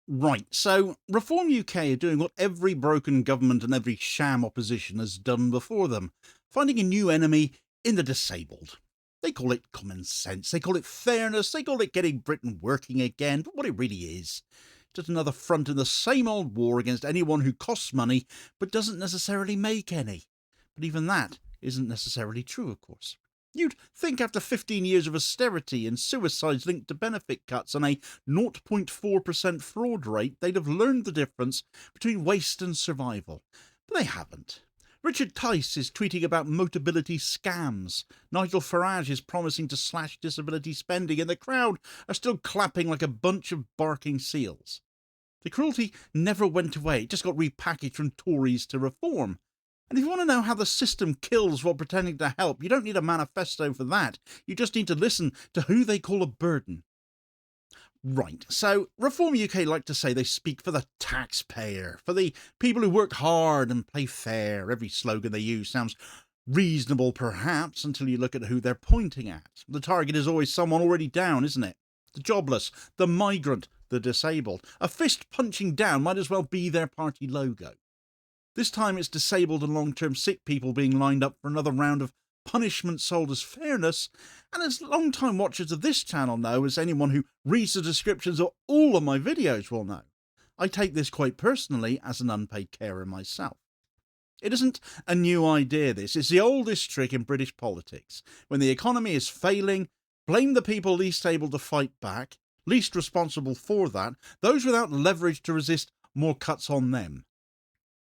Right, so Reform UK are doing what every broken government and every sham opposition has done before them, finding a new enemy in the disabled. They call it common sense, they call it fairness, they call it getting Britain working again, but what it really is, just another front in the same old war against anyone who costs money but doesn't necessarily make any. But even that isn't necessarily true, of course. You'd think after 15 years of austerity and suicides linked to benefit cuts and a 0.4% fraud rate, they'd have learned the difference between waste and survival. But they haven't. Richard Tice is tweeting about Motability scams. Nigel Farage is promising to slash disability spending, and the crowd are still clapping like a bunch of barking seals. The cruelty never went away, it just got repackaged from Tories to Reform. And if you want to know how the system kills while pretending to help, you don't need a manifesto for that. You just need to listen to who they call a burden. Right, so Reform UK like to say they speak for the taxpayer, for the people who work hard and play fair. Every slogan they use sounds reasonable, perhaps, until you look at who they're pointing at. The target is always someone already down, isn't it? The jobless, the migrant, the disabled. A fist punching down might as well be their party logo. This time it's disabled and long-term sick people being lined up for another round of punishment sold as fairness, and as long-time watchers of this channel know, as anyone who reads the descriptions of all of my videos will know, I take this quite personally as an unpaid carer myself. It isn't a new idea, this. It's the oldest trick in British politics. When the economy is failing, blame the people least able to fight back, least responsible for that, those without leverage to resist more cuts on them.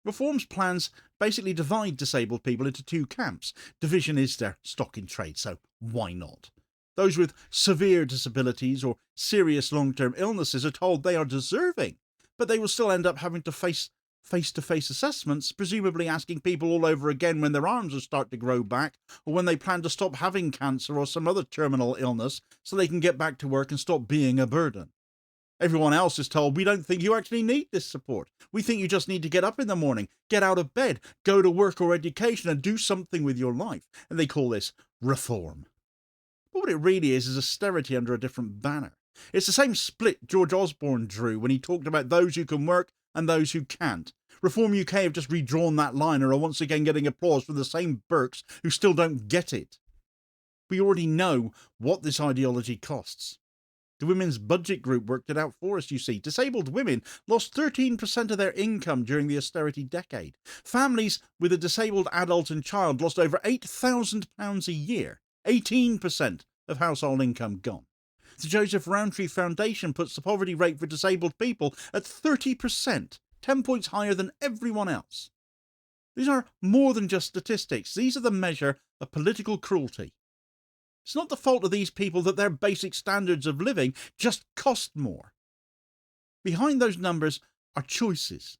Reform's plans basically divide disabled people into two camps. Division is their stock in trade, so why not? Those with severe disabilities or serious long-term illnesses are told they are deserving, but they will still end up having to face face-to-face assessments, presumably asking people all over again when their arms will start to grow back, or when they plan to stop having cancer or some other terminal illness so they can get back to work and stop being a burden. Everyone else is told, we don't think you actually need this support. We think you just need to get up in the morning, get out of bed, go to work or education and do something with your life. And they call this reform. But what it really is austerity under a different banner. It's the same split George Osborne drew when he talked about those who can work and those who can't. Reform UK have just redrawn that line and are once again getting applause from the same Burks who still don't get it. We already know what this ideology costs. The Women's Budget Group worked it out for us, you see. Disabled women lost 13% of their income during the austerity decade. Families with a disabled adult and child lost over £8,000 a year. 18% of household income gone. The Joseph Rowntree Foundation puts the poverty rate for disabled people at 30%, 10 points higher than everyone else. These are more than just statistics. These are the measure of political cruelty. It's not the fault of these people that their basic standards of living just cost more. Behind those numbers are choices.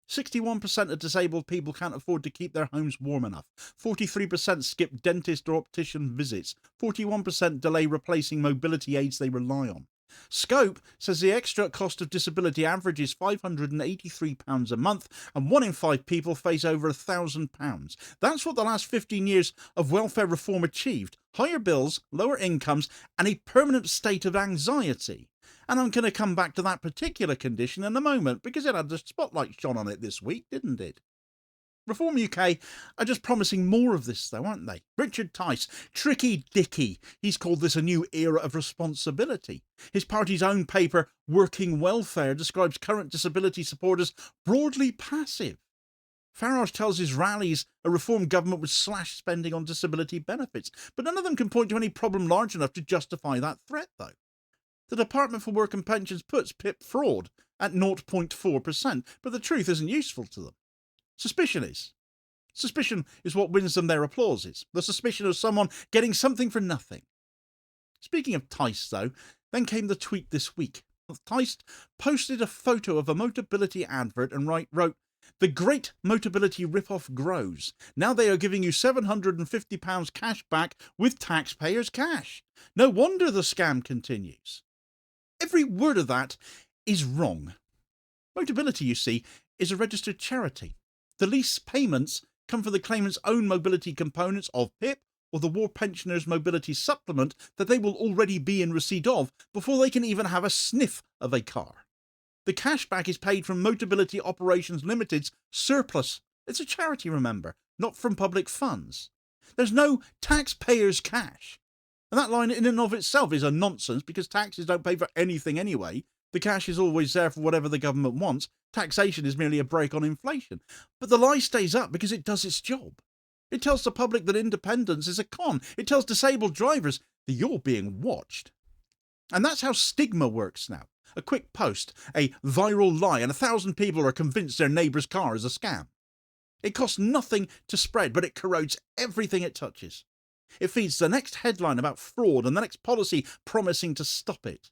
61% of disabled people can't afford to keep their homes warm enough. 43% skip dentist or optician visits. 41% delay replacing mobility aids they rely on. Scope says the extra cost of disability averages £583 a month, and 1 in 5 people face over £1,000. That's what the last 15 years of welfare reform achieved. Higher bills, lower incomes, and a permanent state of anxiety. And I'm going to come back to that particular condition in a moment, because it had the spotlight shone on it this week, didn't it? Reform UK are just promising more of this, though, aren't they? Richard Tice, Tricky Dicky, he's called this a new era of responsibility. His party's own paper, Working Welfare, describes current disability support as broadly passive. Farage tells his rallies a reform government would slash spending on disability benefits, but none of them can point to any problem large enough to justify that threat, though. The Department for Work and Pensions puts PIP fraud at 0.4%, but the truth isn't useful to them. Suspicion is. Suspicion is what wins them their applauses. The suspicion of someone getting something for nothing. Speaking of Tice, though, then came the tweet this week. Tice posted a photo of a Motability advert and wrote, "The great Motability rip-off grows. Now they are giving you £750 cash back with taxpayers' cash. No wonder the scam continues." Every word of that is wrong. Motability, you see, is a registered charity. The lease payments come from the claimant's own mobility components of PIP or the War Pensioners' Mobility Supplement that they will already be in receipt of before they can even have a sniff of a car. The cashback is paid from Motability Operations Limited's surplus. It's a charity, remember, not from public funds. There's no taxpayers' cash. And that line in and of itself is a nonsense because taxes don't pay for anything anyway. The cash is always there for whatever the government wants. Taxation is merely a brake on inflation. But the lie stays up because it does its job. It tells the public that independence is a con. It tells disabled drivers that you're being watched. And that's how stigma works now. A quick post, a viral lie, and 1,000 people are convinced their neighbour's car is a scam. It costs nothing to spread, but it corrodes everything it touches. It feeds the next headline about fraud and the next policy promising to stop it.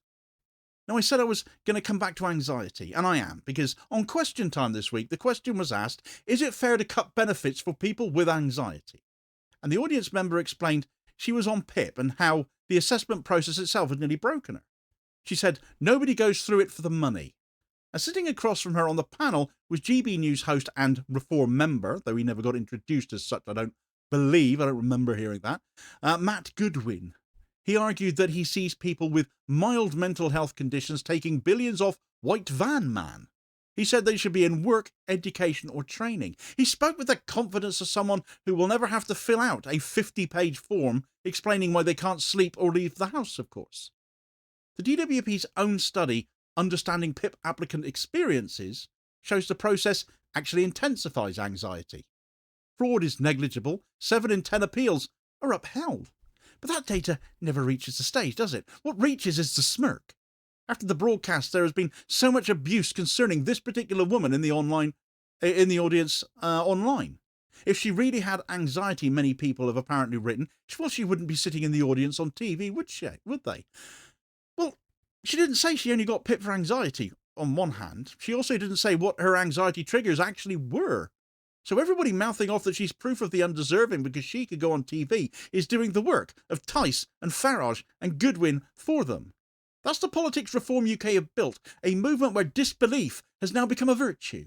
Now, I said I was going to come back to anxiety, and I am, because on Question Time this week, the question was asked, is it fair to cut benefits for people with anxiety? And the audience member explained she was on PIP and how the assessment process itself had nearly broken her. She said, nobody goes through it for the money. And sitting across from her on the panel was GB News host and Reform member, though he never got introduced as such, I don't remember hearing that, Matt Goodwin. He argued that he sees people with mild mental health conditions taking billions off White Van Man. He said they should be in work, education or training. He spoke with the confidence of someone who will never have to fill out a 50-page form explaining why they can't sleep or leave the house, of course. The DWP's own study, Understanding PIP Applicant Experiences, shows the process actually intensifies anxiety. Fraud is negligible, 7 in 10 appeals are upheld. But that data never reaches the stage, does it? What reaches is the smirk. After the broadcast, there has been so much abuse concerning this particular woman in the audience online. If she really had anxiety, many people have apparently written, well, she wouldn't be sitting in the audience on TV, would they? Well, she didn't say she only got PIP for anxiety, on one hand. She also didn't say what her anxiety triggers actually were. So everybody mouthing off that she's proof of the undeserving because she could go on TV is doing the work of Tice and Farage and Goodwin for them. That's the politics Reform UK have built, a movement where disbelief has now become a virtue.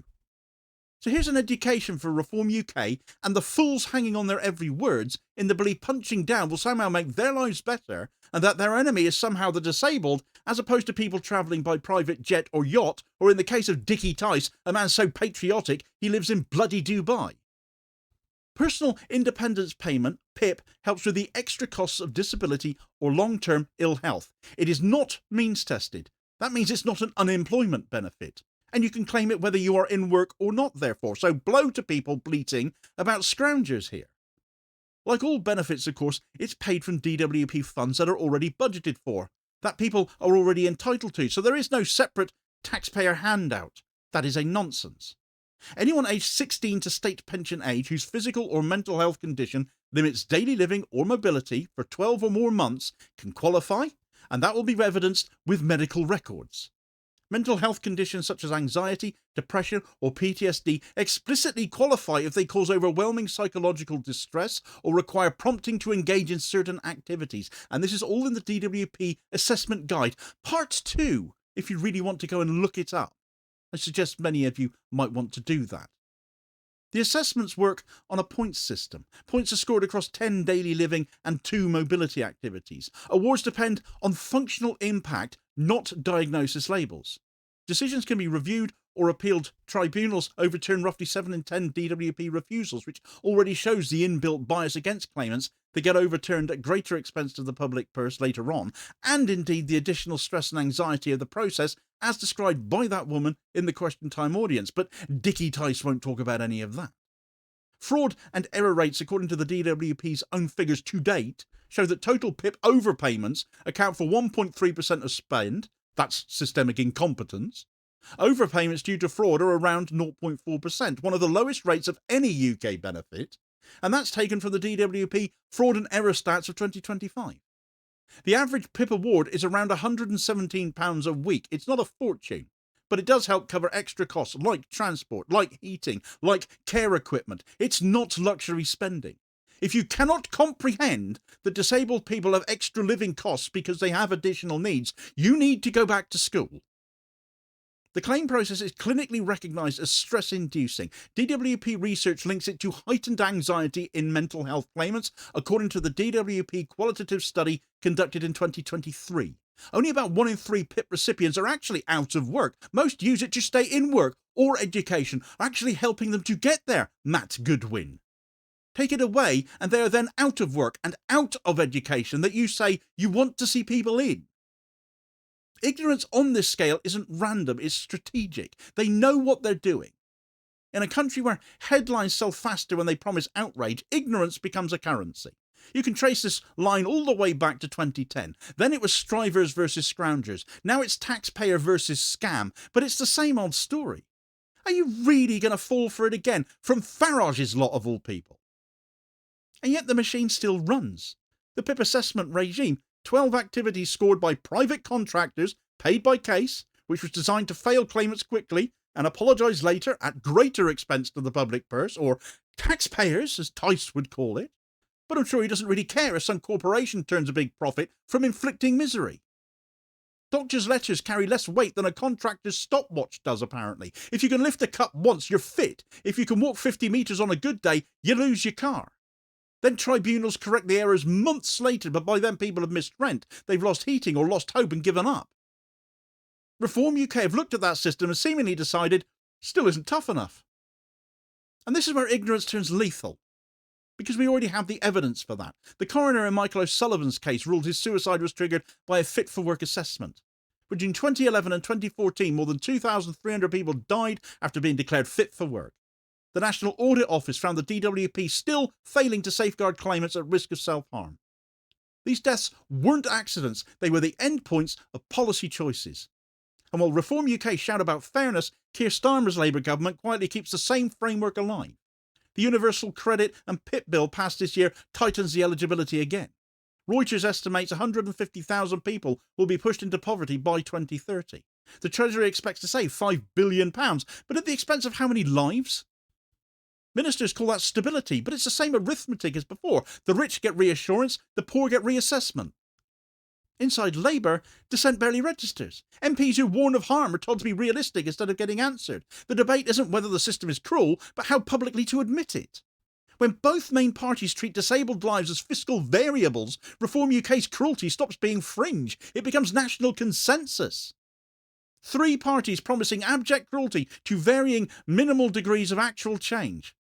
So here's an education for Reform UK and the fools hanging on their every words in the belief punching down will somehow make their lives better and that their enemy is somehow the disabled as opposed to people travelling by private jet or yacht, or in the case of Dickie Tice, a man so patriotic he lives in bloody Dubai. Personal independence payment, PIP, helps with the extra costs of disability or long-term ill health. It is not means-tested. That means it's not an unemployment benefit. And you can claim it whether you are in work or not, therefore. So blow to people bleating about scroungers here. Like all benefits, of course, it's paid from DWP funds that are already budgeted for, that people are already entitled to. So there is no separate taxpayer handout. That is a nonsense. Anyone aged 16 to state pension age whose physical or mental health condition limits daily living or mobility for 12 or more months can qualify, and that will be evidenced with medical records. Mental health conditions such as anxiety, depression or PTSD explicitly qualify if they cause overwhelming psychological distress or require prompting to engage in certain activities. And this is all in the DWP Assessment Guide, Part 2, if you really want to go and look it up. I suggest many of you might want to do that. The assessments work on a points system. Points are scored across 10 daily living and 2 mobility activities. Awards depend on functional impact, not diagnosis labels. Decisions can be reviewed or appealed. Tribunals overturn roughly 7 in 10 DWP refusals, which already shows the inbuilt bias against claimants that get overturned at greater expense to the public purse later on, and indeed the additional stress and anxiety of the process as described by that woman in the Question Time audience. But Dickie Tice won't talk about any of that. Fraud and error rates, according to the DWP's own figures to date, show that total PIP overpayments account for 1.3% of spend. That's systemic incompetence. Overpayments due to fraud are around 0.4%, one of the lowest rates of any UK benefit, and that's taken from the DWP Fraud and Error Stats of 2025. The average PIP award is around £117 a week. It's not a fortune, but it does help cover extra costs like transport, like heating, like care equipment. It's not luxury spending. If you cannot comprehend that disabled people have extra living costs because they have additional needs, you need to go back to school. The claim process is clinically recognised as stress-inducing. DWP research links it to heightened anxiety in mental health claimants, according to the DWP qualitative study conducted in 2023. Only about 1 in 3 PIP recipients are actually out of work. Most use it to stay in work or education, actually helping them to get there, Matt Goodwin. Take it away, and they are then out of work and out of education that you say you want to see people in. Ignorance on this scale isn't random, it's strategic. They know what they're doing. In a country where headlines sell faster when they promise outrage, ignorance becomes a currency. You can trace this line all the way back to 2010. Then it was strivers versus scroungers. Now it's taxpayer versus scam. But it's the same old story. Are you really going to fall for it again? From Farage's lot of all people. And yet the machine still runs. The PIP assessment regime, 12 activities scored by private contractors, paid by case, which was designed to fail claimants quickly and apologise later at greater expense to the public purse, or taxpayers, as Tice would call it. But I'm sure he doesn't really care if some corporation turns a big profit from inflicting misery. Doctors' letters carry less weight than a contractor's stopwatch does, apparently. If you can lift a cup once, you're fit. If you can walk 50 metres on a good day, you lose your car. Then tribunals correct the errors months later, but by then people have missed rent, they've lost heating or lost hope and given up. Reform UK have looked at that system and seemingly decided still isn't tough enough. And this is where ignorance turns lethal, because we already have the evidence for that. The coroner in Michael O'Sullivan's case ruled his suicide was triggered by a fit-for-work assessment. Between 2011 and 2014, more than 2,300 people died after being declared fit for work. The National Audit Office found the DWP still failing to safeguard claimants at risk of self-harm. These deaths weren't accidents, they were the endpoints of policy choices. And while Reform UK shout about fairness, Keir Starmer's Labour government quietly keeps the same framework alive. The Universal Credit and PIP bill passed this year tightens the eligibility again. Reuters estimates 150,000 people will be pushed into poverty by 2030. The Treasury expects to save £5 billion, but at the expense of how many lives? Ministers call that stability, but it's the same arithmetic as before. The rich get reassurance, the poor get reassessment. Inside Labour, dissent barely registers. MPs who warn of harm are told to be realistic instead of getting answered. The debate isn't whether the system is cruel, but how publicly to admit it. When both main parties treat disabled lives as fiscal variables, Reform UK's cruelty stops being fringe. It becomes national consensus. 3 parties promising abject cruelty to varying minimal degrees of actual change.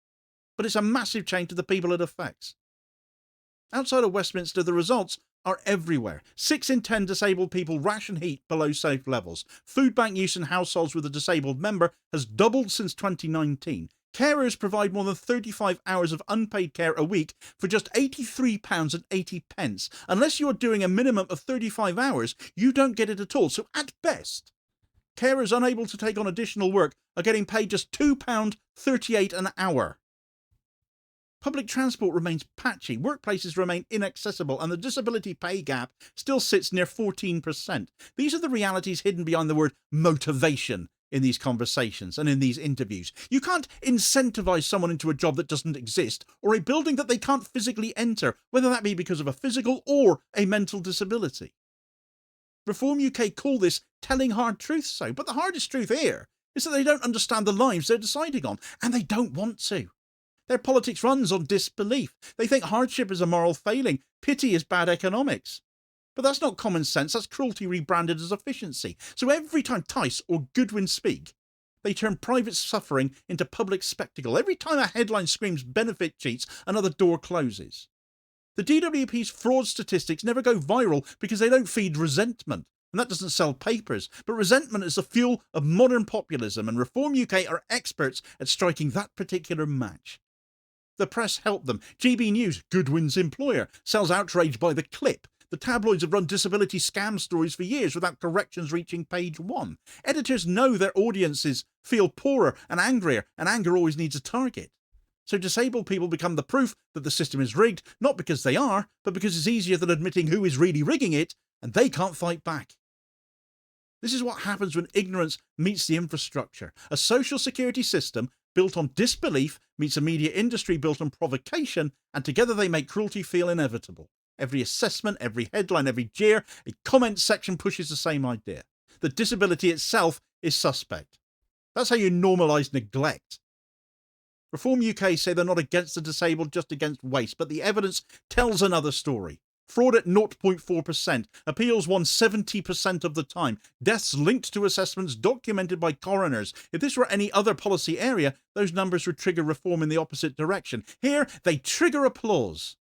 But it's a massive change to the people it affects. Outside of Westminster, the results are everywhere. 6 in 10 disabled people ration heat below safe levels. Food bank use in households with a disabled member has doubled since 2019. Carers provide more than 35 hours of unpaid care a week for just £83.80. Unless you are doing a minimum of 35 hours, you don't get it at all. So at best, carers unable to take on additional work are getting paid just £2.38 an hour. Public transport remains patchy, workplaces remain inaccessible, and the disability pay gap still sits near 14%. These are the realities hidden behind the word motivation in these conversations and in these interviews. You can't incentivise someone into a job that doesn't exist, or a building that they can't physically enter, whether that be because of a physical or a mental disability. Reform UK call this telling hard truths so, but the hardest truth here is that they don't understand the lives they're deciding on, and they don't want to. Their politics runs on disbelief. They think hardship is a moral failing, pity is bad economics. But that's not common sense, that's cruelty rebranded as efficiency. So every time Tice or Goodwin speak, they turn private suffering into public spectacle. Every time a headline screams benefit cheats, another door closes. The DWP's fraud statistics never go viral because they don't feed resentment, and that doesn't sell papers. But resentment is the fuel of modern populism, and Reform UK are experts at striking that particular match. The press help them. GB News, Goodwin's employer, sells outrage by the clip. The tabloids have run disability scam stories for years without corrections reaching page 1. Editors know their audiences feel poorer and angrier, and anger always needs a target. So disabled people become the proof that the system is rigged, not because they are, but because it's easier than admitting who is really rigging it, and they can't fight back. This is what happens when ignorance meets the infrastructure. A social security system built on disbelief meets a media industry built on provocation, and together they make cruelty feel inevitable. Every assessment, every headline, every jeer, a comment section pushes the same idea. That disability itself is suspect. That's how you normalise neglect. Reform UK say they're not against the disabled, just against waste, but the evidence tells another story. fraud at 0.4%, appeals won 70% of the time, deaths linked to assessments documented by coroners. If this were any other policy area, those numbers would trigger reform in the opposite direction. Here, they trigger applause.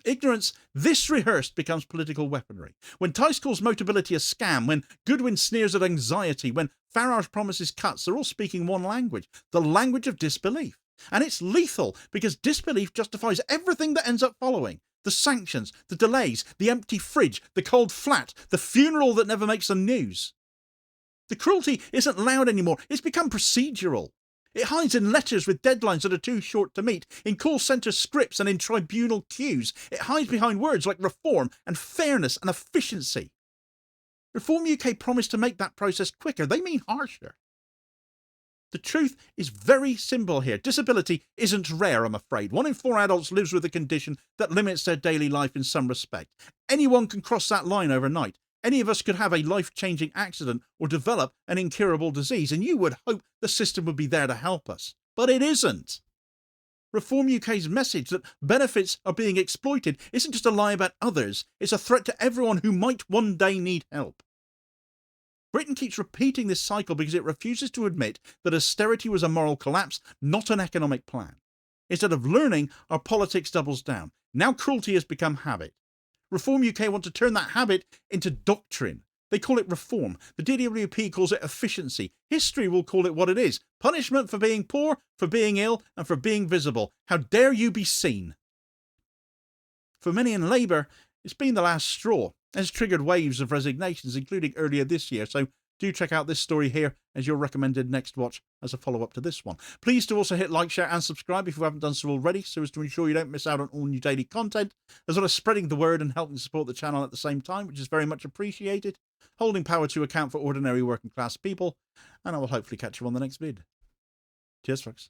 Ignorance, this rehearsed, becomes political weaponry. When Tice calls Motability a scam, when Goodwin sneers at anxiety, when Farage promises cuts, they're all speaking one language, the language of disbelief. And it's lethal, because disbelief justifies everything that ends up following. The sanctions, the delays, the empty fridge, the cold flat, the funeral that never makes the news. The cruelty isn't loud anymore, it's become procedural. It hides in letters with deadlines that are too short to meet, in call centre scripts and in tribunal queues. It hides behind words like reform and fairness and efficiency. Reform UK promised to make that process quicker. They mean harsher. The truth is very simple here. Disability isn't rare, I'm afraid. 1 in 4 adults lives with a condition that limits their daily life in some respect. Anyone can cross that line overnight. Any of us could have a life-changing accident or develop an incurable disease, and you would hope the system would be there to help us. But it isn't. Reform UK's message that benefits are being exploited isn't just a lie about others, it's a threat to everyone who might one day need help. Britain keeps repeating this cycle because it refuses to admit that austerity was a moral collapse, not an economic plan. Instead of learning, our politics doubles down. Now cruelty has become habit. Reform UK want to turn that habit into doctrine. They call it reform. The DWP calls it efficiency. History will call it what it is. Punishment for being poor, for being ill, and for being visible. How dare you be seen? For many in Labour, it's been the last straw. It has triggered waves of resignations, including earlier this year. So do check out this story here as your recommended next watch as a follow-up to this one. Please do also hit like, share and subscribe if you haven't done so already, so as to ensure you don't miss out on all new daily content, as well as spreading the word and helping support the channel at the same time, which is very much appreciated, holding power to account for ordinary working class people, and I will hopefully catch you on the next vid. Cheers, folks.